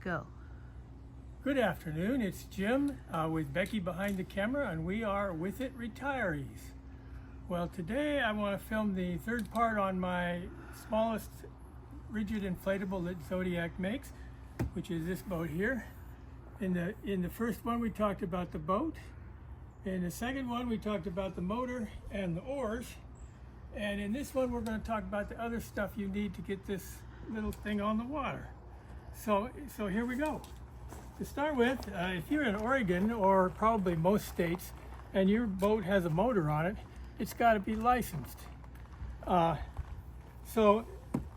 Go. Good afternoon, it's Jim with Becky behind the camera, and we are With It Retirees. Well, today I want to film the third part on my smallest rigid inflatable that Zodiac makes, which is this boat here. In the first one we talked about the boat. In the second one we talked about the motor and the oars. And in this one we're going to talk about the other stuff you need to get this little thing on the water. So here we go. To start with, if you're in Oregon or probably most states and your boat has a motor on it, it's got to be licensed. So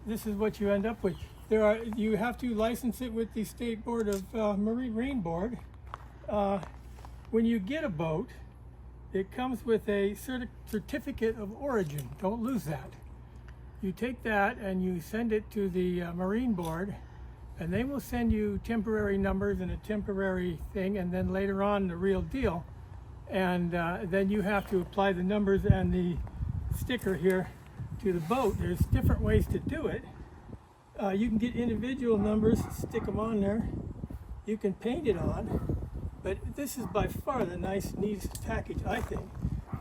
this is what you end up with. You have to license it with the State Board of Marine Board. When you get a boat, it comes with a certificate of origin. Don't lose that. You take that and you send it to the Marine Board, and they will send you temporary numbers and a temporary thing, and then later on the real deal. And then you have to apply the numbers and the sticker here to the boat. There's different ways to do it. You can get individual numbers, stick them on there. You can paint it on, but this is by far the neatest package, I think.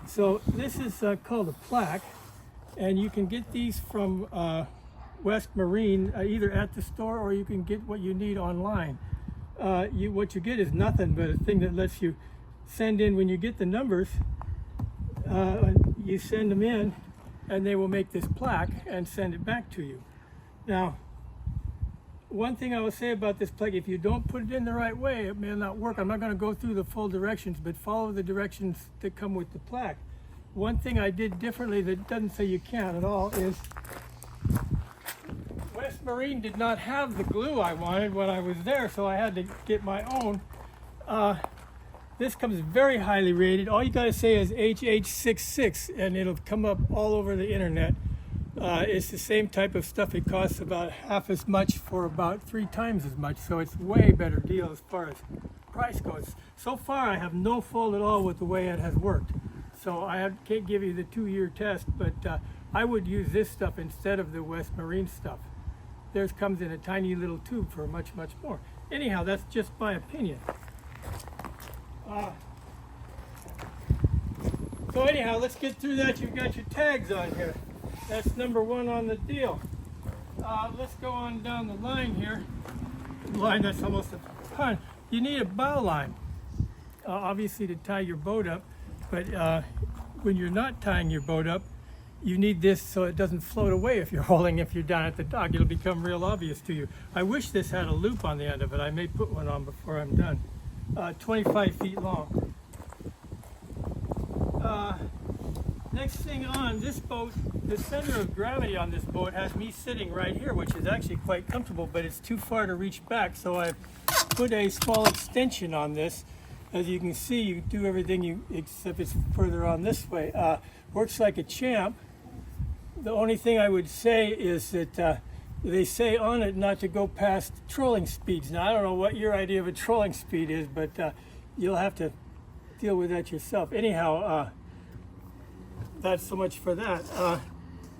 So this is called a plaque, and you can get these from West Marine, either at the store or you can get what you need online. What you get is nothing but a thing that lets you send in, when you get the numbers, you send them in and they will make this plaque and send it back to you. Now, one thing I will say about this plaque, if you don't put it in the right way, it may not work. I'm not going to go through the full directions, but follow the directions that come with the plaque. One thing I did differently that doesn't say you can't at all is West Marine did not have the glue I wanted when I was there, so I had to get my own. This comes very highly rated. All you gotta say is HH66 and it'll come up all over the internet. It's the same type of stuff. It costs about half as much for about 3 times as much, so it's way better deal as far as price goes. So far I have no fault at all with the way it has worked. So I can't give you the 2-year test, but I would use this stuff instead of the West Marine stuff. Theirs comes in a tiny little tube for much more. Anyhow, that's just my opinion. So anyhow, let's get through that. You've got your tags on here. That's number 1 on the deal. Let's go on down the line here. Line, that's almost a pun. You need a bow line, obviously, to tie your boat up. But when you're not tying your boat up, you need this so it doesn't float away if you're down at the dock. It'll become real obvious to you. I wish this had a loop on the end of it. I may put one on before I'm done. 25 feet long. Next thing on this boat, the center of gravity on this boat has me sitting right here, which is actually quite comfortable, but it's too far to reach back, so I've put a small extension on this. As you can see, you do everything except it's further on this way. Works like a champ. The only thing I would say is that they say on it not to go past trolling speeds. Now, I don't know what your idea of a trolling speed is, but you'll have to deal with that yourself. Anyhow, that's so much for that.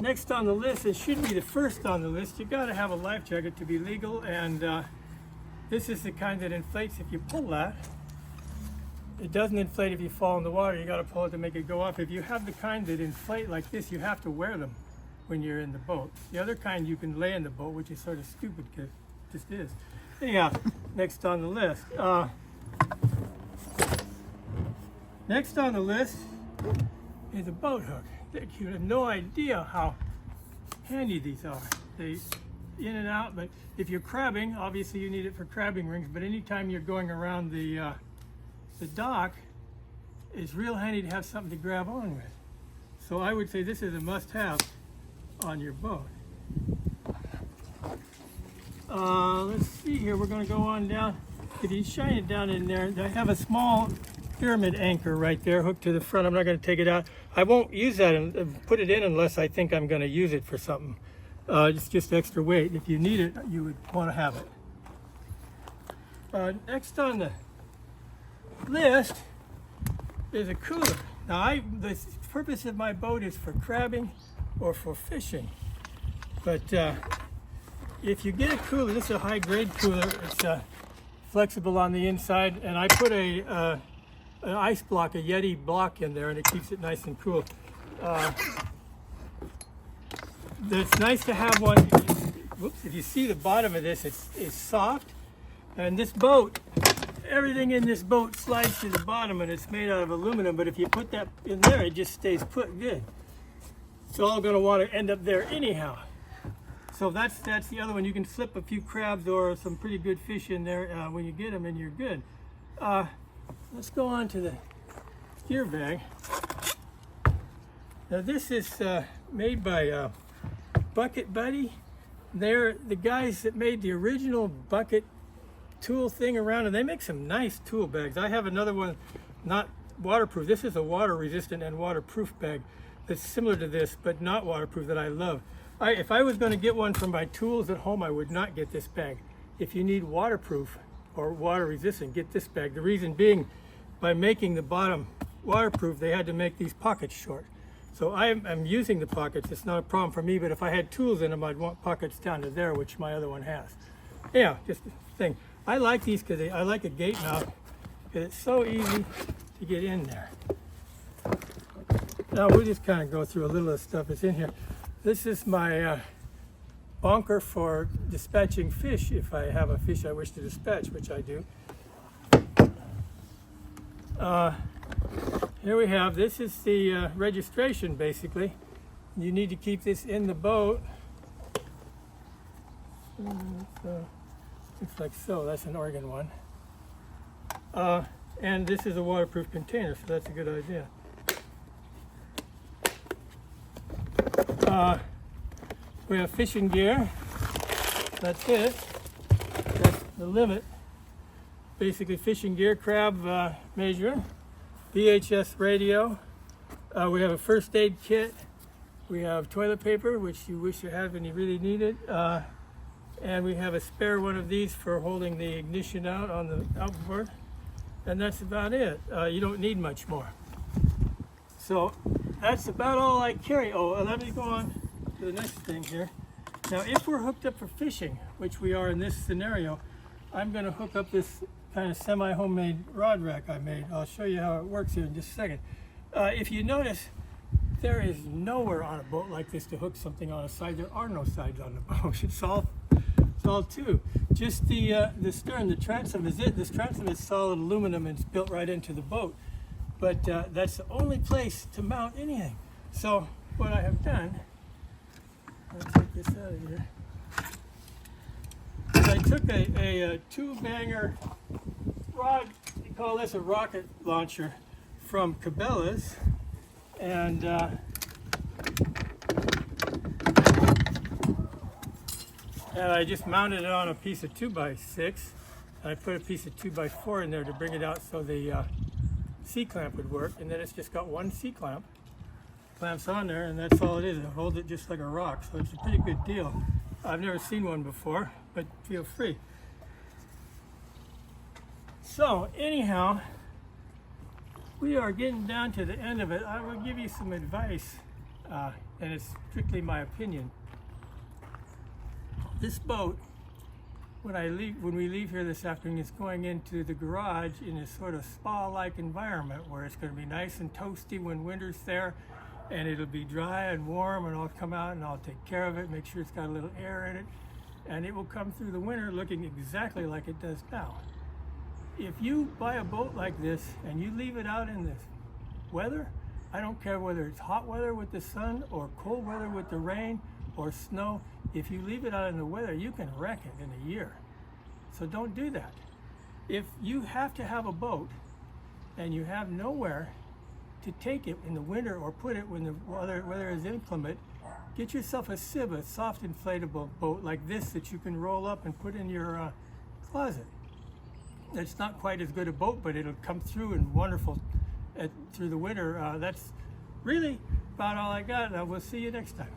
Next on the list, it should be the first on the list. You got to have a life jacket to be legal, and this is the kind that inflates if you pull that. It doesn't inflate if you fall in the water. You got to pull it to make it go up. If you have the kind that inflate like this, you have to wear them when you're in the boat. The other kind you can lay in the boat, which is sort of stupid because it just is. Anyhow, next on the list. Next on the list is a boat hook. You have no idea how handy these are. They in and out, but if you're crabbing, obviously you need it for crabbing rings, but anytime you're going around the dock, it's real handy to have something to grab on with. So I would say this is a must-have on your boat. Let's see here, we're going to go on down. If you shine it down in there, I have a small pyramid anchor right there hooked to the front. I'm not going to take it out. I won't use that and put it in unless I think I'm going to use it for something. It's just extra weight. If you need it, you would want to have it. Next on the list is a cooler. Now, the purpose of my boat is for crabbing or for fishing, but if you get a cooler, this is a high grade cooler. It's flexible on the inside, and I put an ice block, a Yeti block in there, and it keeps it nice and cool. It's nice to have one. Whoops, if you see the bottom of this, it's soft, and this boat, everything in this boat slides to the bottom, and it's made out of aluminum, but if you put that in there, it just stays put good. It's all going to want to end up there anyhow. So that's the other one. You can slip a few crabs or some pretty good fish in there when you get them, and you're good. Let's go on to the gear bag. Now this is made by Bucket Buddy. They're the guys that made the original bucket tool thing around, and they make some nice tool bags. I have another one, not waterproof. This is a water resistant and waterproof bag that's similar to this, but not waterproof, that I love. If I was going to get one for my tools at home, I would not get this bag. If you need waterproof or water resistant, get this bag. The reason being, by making the bottom waterproof, they had to make these pockets short. So I'm using the pockets. It's not a problem for me, but if I had tools in them, I'd want pockets down to there, which my other one has. Yeah, just a thing. I like these because I like a gate mount, because it's so easy to get in there. Now we'll just kind of go through a little of the stuff that's in here. This is my bonker for dispatching fish if I have a fish I wish to dispatch, which I do. Here we have, this is the registration basically. You need to keep this in the boat. Looks like so, that's an Oregon one. And this is a waterproof container, so that's a good idea. We have fishing gear. That's it. That's the limit. Basically fishing gear, crab measure, VHS radio. We have a first aid kit. We have toilet paper, which you wish you had when you really need it. And we have a spare one of these for holding the ignition out on the outboard. And that's about it. You don't need much more. So that's about all I carry. Oh, let me go on to the next thing here. Now, if we're hooked up for fishing, which we are in this scenario, I'm going to hook up this kind of semi-homemade rod rack I made. I'll show you how it works here in just a second. If you notice, there is nowhere on a boat like this to hook something on a side. There are no sides on the boat. It's all two. Just the stern, the transom is it. This transom is solid aluminum and it's built right into the boat. But that's the only place to mount anything. So what I have done, I'll take this out of here, is I took a two-banger rod, we call this a rocket launcher, from Cabela's, and I just mounted it on a piece of 2x6. I put a piece of 2x4 in there to bring it out so the C-clamp would work, and then it's just got one C-clamp. Clamps on there, and that's all it is. It holds it just like a rock, so it's a pretty good deal. I've never seen one before, but feel free. So anyhow, we are getting down to the end of it. I will give you some advice, and it's strictly my opinion. This boat, when we leave here this afternoon, it's going into the garage in a sort of spa-like environment where it's going to be nice and toasty when winter's there, and it'll be dry and warm, and I'll come out and I'll take care of it, make sure it's got a little air in it, and it will come through the winter looking exactly like it does now. If you buy a boat like this and you leave it out in this weather, I don't care whether it's hot weather with the sun or cold weather with the rain or snow, if you leave it out in the weather, you can wreck it in a year. So don't do that. If you have to have a boat and you have nowhere to take it in the winter or put it when the weather is inclement, get yourself a SIB, a soft inflatable boat like this that you can roll up and put in your closet. It's not quite as good a boat, but it'll come through and wonderful through the winter. That's really about all I got. We'll see you next time.